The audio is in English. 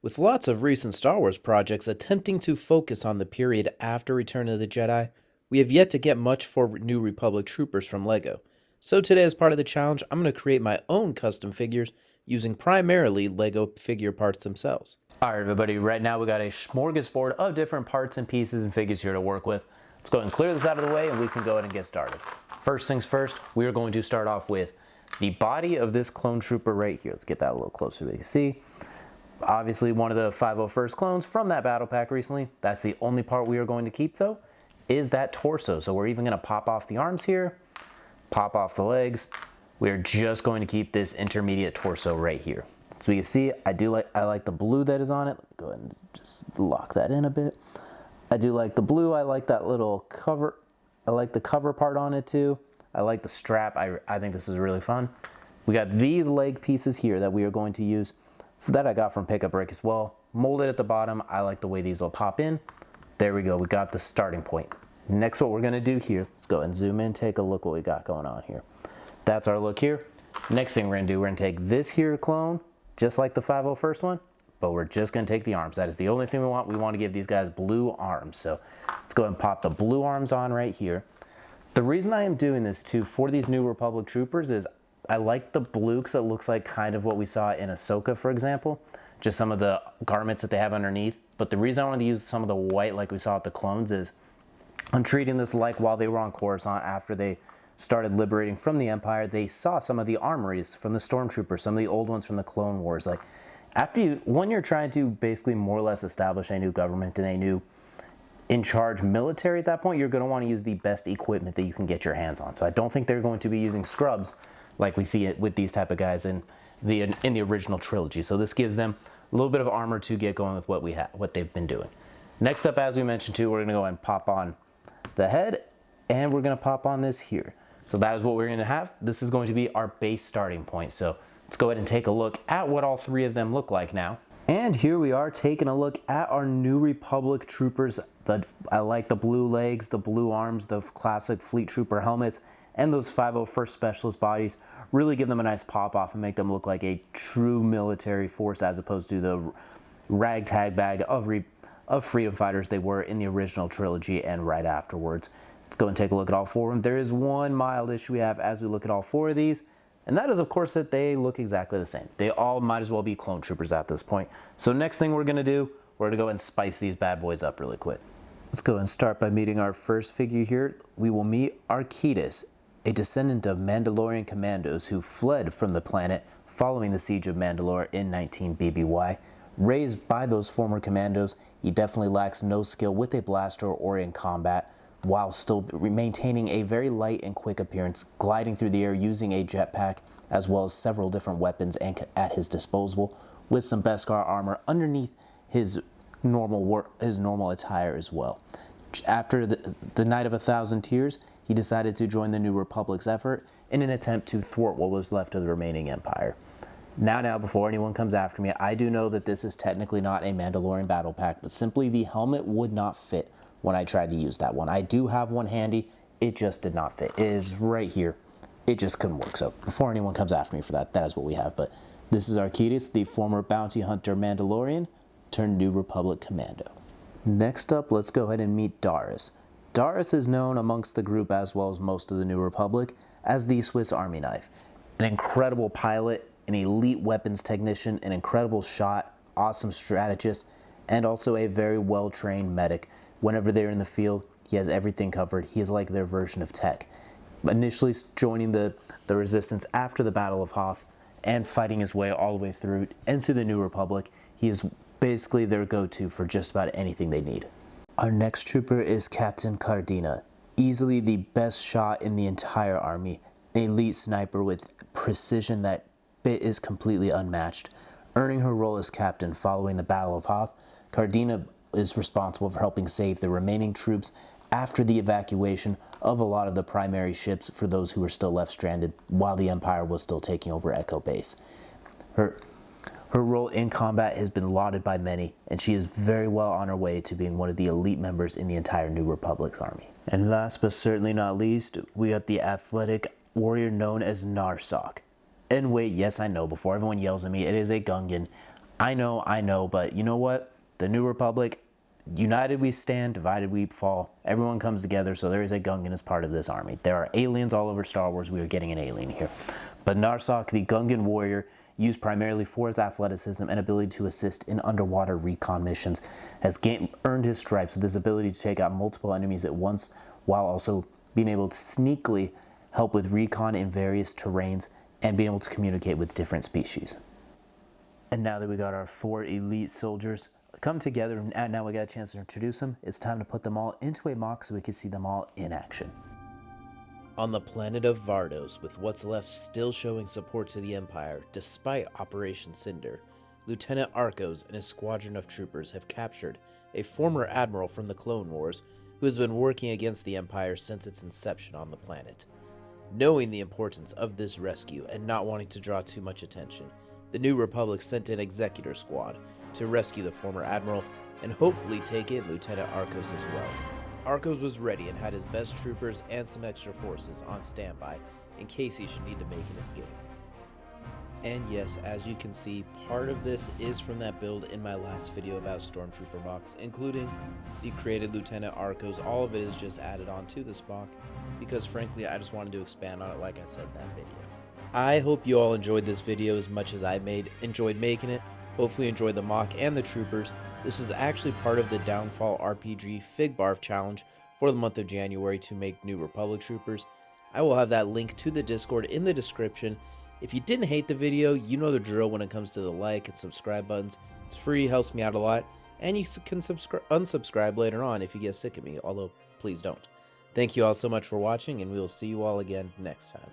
With lots of recent Star Wars projects attempting to focus on the period after Return of the Jedi, we have yet to get much for New Republic troopers from LEGO. So today, as part of the challenge, I'm going to create my own custom figures using primarily LEGO figure parts themselves. Alright everybody, right now we got a smorgasbord of different parts and pieces and figures here to work with. Let's go ahead and clear this out of the way and we can go ahead and get started. First things first, we are going to start off with the body of this clone trooper right here. Let's get that a little closer so you can see. Obviously one of the 501st clones from that battle pack recently. That's the only part we are going to keep though, is that torso. So we're even going to pop off the arms here, pop off the legs. We're just going to keep this intermediate torso right here. So you can see, I like the blue that is on it. Let me go ahead and just lock that in a bit. I do like the blue. I like that little cover. I like the cover part on it too. I like the strap. I think this is really fun. We got these leg pieces here that we are going to use that I got from Pick Up Brick as well. Molded at the bottom. I like the way these will pop in. There we go. We got the starting point. Next, what we're going to do here, let's go ahead and zoom in, take a look what we got going on here. That's our look here. Next thing we're going to do, we're going to take this here clone, just like the 501st one, but we're just going to take the arms. That is the only thing we want. We want to give these guys blue arms. So let's go ahead and pop the blue arms on right here. The reason I am doing this too for these New Republic troopers is I like the blue because it looks like kind of what we saw in Ahsoka, for example, just some of the garments that they have underneath. But the reason I wanted to use some of the white like we saw with the clones is I'm treating this like while they were on Coruscant, after they started liberating from the Empire, they saw some of the armories from the Stormtroopers, some of the old ones from the Clone Wars. Like when you're trying to basically more or less establish a new government and a new in-charge military at that point, you're going to want to use the best equipment that you can get your hands on. So I don't think they're going to be using scrubs like we see it with these type of guys in the original trilogy. So this gives them a little bit of armor to get going with what they've been doing. Next up, as we mentioned too, we're going to go and pop on the head, and we're going to pop on this here. So that is what we're going to have. This is going to be our base starting point. So let's go ahead and take a look at what all three of them look like now. And here we are taking a look at our New Republic troopers. I like the blue legs, the blue arms, the classic Fleet Trooper helmets, and those 501st Specialist bodies. Really give them a nice pop off and make them look like a true military force as opposed to the ragtag bag of freedom fighters they were in the original trilogy and right afterwards. Let's go and take a look at all four of them. There is one mild issue we have as we look at all four of these, and that is of course that they look exactly the same. They all might as well be clone troopers at this point. So next thing we're going to do, we're going to go and spice these bad boys up really quick. Let's go and start by meeting our first figure here. We will meet Arquidus, a descendant of Mandalorian commandos who fled from the planet following the siege of Mandalore in 19 BBY. Raised by those former commandos, he definitely lacks no skill with a blaster or in combat, while still maintaining a very light and quick appearance, gliding through the air using a jetpack, as well as several different weapons at his disposal, with some Beskar armor underneath his normal attire as well. After the Night of 1,000 Tears, he decided to join the New Republic's effort in an attempt to thwart what was left of the remaining Empire. Now, before anyone comes after me, I do know that this is technically not a Mandalorian battle pack, but simply the helmet would not fit when I tried to use that one. I do have one handy, it just did not fit. It is right here. It just couldn't work. So before anyone comes after me for that, that is what we have. But this is Arquidus, the former bounty hunter Mandalorian turned New Republic commando. Next up, let's go ahead and meet Darius. Darius is known amongst the group, as well as most of the New Republic, as the Swiss Army knife. An incredible pilot, an elite weapons technician, an incredible shot, awesome strategist, and also a very well-trained medic. Whenever they're in the field, he has everything covered. He is like their version of Tech. Initially joining the Resistance after the Battle of Hoth and fighting his way all the way through into the New Republic, he is basically their go-to for just about anything they need. Our next trooper is Captain Cardina, easily the best shot in the entire army, an elite sniper with precision that is completely unmatched. Earning her role as captain following the Battle of Hoth, Cardina is responsible for helping save the remaining troops after the evacuation of a lot of the primary ships for those who were still left stranded while the Empire was still taking over Echo Base. Her role in combat has been lauded by many, and she is very well on her way to being one of the elite members in the entire New Republic's army. And last but certainly not least, we got the athletic warrior known as Narsok. And wait, yes I know, before everyone yells at me, it is a Gungan. I know, but you know what? The New Republic, united we stand, divided we fall. Everyone comes together, so there is a Gungan as part of this army. There are aliens all over Star Wars. We are getting an alien here. But Narsak, the Gungan warrior, used primarily for his athleticism and ability to assist in underwater recon missions, has earned his stripes with his ability to take out multiple enemies at once, while also being able to sneakily help with recon in various terrains and being able to communicate with different species. And now that we got our 4 elite soldiers come together and now we got a chance to introduce them, it's time to put them all into a mock so we can see them all in action. On the planet of Vardos, with what's left still showing support to the Empire despite Operation Cinder, Lieutenant Arcos and his squadron of troopers have captured a former admiral from the Clone Wars who has been working against the Empire since its inception on the planet. Knowing the importance of this rescue and not wanting to draw too much attention, the New Republic sent an Executor Squad to rescue the former admiral and hopefully take in Lieutenant Arcos as well. Arcos was ready and had his best troopers and some extra forces on standby in case he should need to make an escape. And yes, as you can see, part of this is from that build in my last video about Stormtrooper mocks, including the created Lieutenant Arcos. All of it is just added on to this mock because frankly I just wanted to expand on it like I said in that video. I hope you all enjoyed this video as much as I enjoyed making it. Hopefully you enjoyed the mock and the troopers. This is actually part of the Downfall RPG FIGBARF challenge for the month of January to make New Republic troopers. I will have that link to the Discord in the description. If you didn't hate the video, you know the drill when it comes to the like and subscribe buttons. It's free, helps me out a lot, and you can unsubscribe later on if you get sick of me, although please don't. Thank you all so much for watching, and we will see you all again next time.